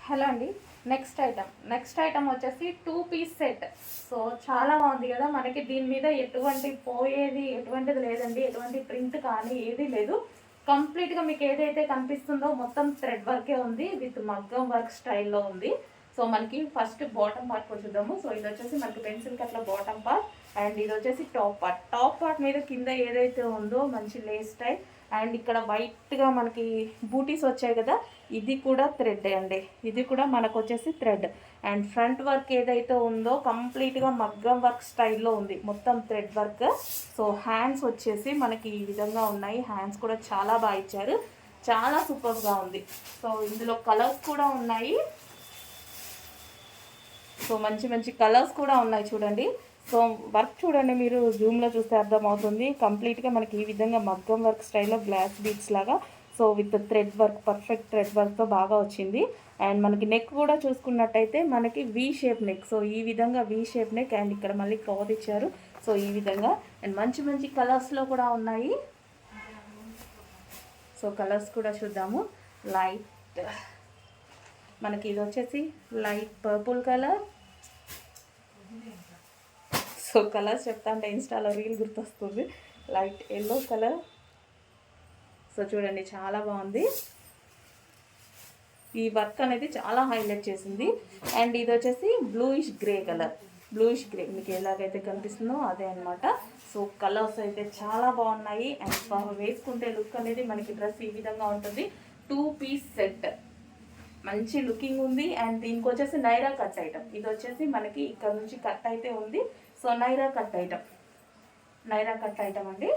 Hello అండి. Next item వచ్చేసి 2 piece set. So చాలా బాగుంది కదా. మనకి దీని మీద ఎటువంటిది లేదండి, ఎటువంటి ప్రింట్ కానీ ఏది లేదు. కంప్లీట్గా మీకు ఏదైతే కనిపిస్తుందో మొత్తం థ్రెడ్ వర్కే ఉంది, విత్ మగ్గం వర్క్ స్టైల్లో ఉంది. సో మనకి ఫస్ట్ బాటమ్ పార్ట్ కూడా చూద్దాము. సో ఇది వచ్చేసి మనకి pencil Katla bottom part, and ఇది వచ్చేసి టాప్ పార్ట్ మీద కింద ఏదైతే ఉందో మంచి లేస్ స్టైల్, అండ్ ఇక్కడ వైట్గా మనకి బూటీస్ వచ్చాయి కదా, ఇది కూడా థ్రెడ్ అండి. ఇది కూడా మనకు వచ్చేసి థ్రెడ్, అండ్ ఫ్రంట్ వర్క్ ఏదైతే ఉందో కంప్లీట్గా మగ్గం వర్క్ స్టైల్లో ఉంది, మొత్తం థ్రెడ్ వర్క్. సో హ్యాండ్స్ వచ్చేసి మనకి ఈ విధంగా ఉన్నాయి. హ్యాండ్స్ కూడా చాలా బాగా ఇచ్చారు, చాలా సూపర్గా ఉంది. సో ఇందులో కలర్స్ కూడా ఉన్నాయి. సో మంచి మంచి కలర్స్ కూడా ఉన్నాయి చూడండి. సో వర్క్ చూడండి, మీరు జూమ్లో చూస్తే అర్థమవుతుంది. కంప్లీట్గా మనకి ఈ విధంగా మగ్గం వర్క్ స్టైల్లో గ్లాస్ బీడ్స్ లాగా, so with thread work, perfect thread వర్క్తో బాగా వచ్చింది. అండ్ మనకి నెక్ కూడా చూసుకున్నట్టయితే మనకి వీ షేప్ నెక్. సో ఈ విధంగా వీ షేప్ నెక్, అండ్ ఇక్కడ మళ్ళీ క్లాత్ ఇచ్చారు. సో ఈ విధంగా అండ్ మంచి మంచి కలర్స్లో కూడా ఉన్నాయి. సో కలర్స్ కూడా చూద్దాము. లైట్ మనకి ఇది వచ్చేసి light purple colour. So colours చెప్తా అంటే ఇన్స్టాలో రీల్ గుర్తొస్తుంది. Light yellow colour. సో చూడండి చాలా బాగుంది. ఈ వర్క్ అనేది చాలా హైలైట్ చేసింది. అండ్ ఇది వచ్చేసి bluish grey colour. Bluish grey మీకు ఎలాగైతే కనిపిస్తుందో అదే అనమాట. సో కలర్స్ అయితే చాలా బాగున్నాయి. అండ్ వేసుకుంటే లుక్ అనేది మనకి డ్రెస్ ఈ విధంగా ఉంటుంది. 2 పీస్ సెట్, మంచి లుకింగ్ ఉంది. అండ్ దీనికి వచ్చేసి నైరా కట్ ఐటమ్. ఇది వచ్చేసి మనకి ఇక్కడ నుంచి కట్ అయితే ఉంది. సో నైరా కట్ ఐటమ్ అండి.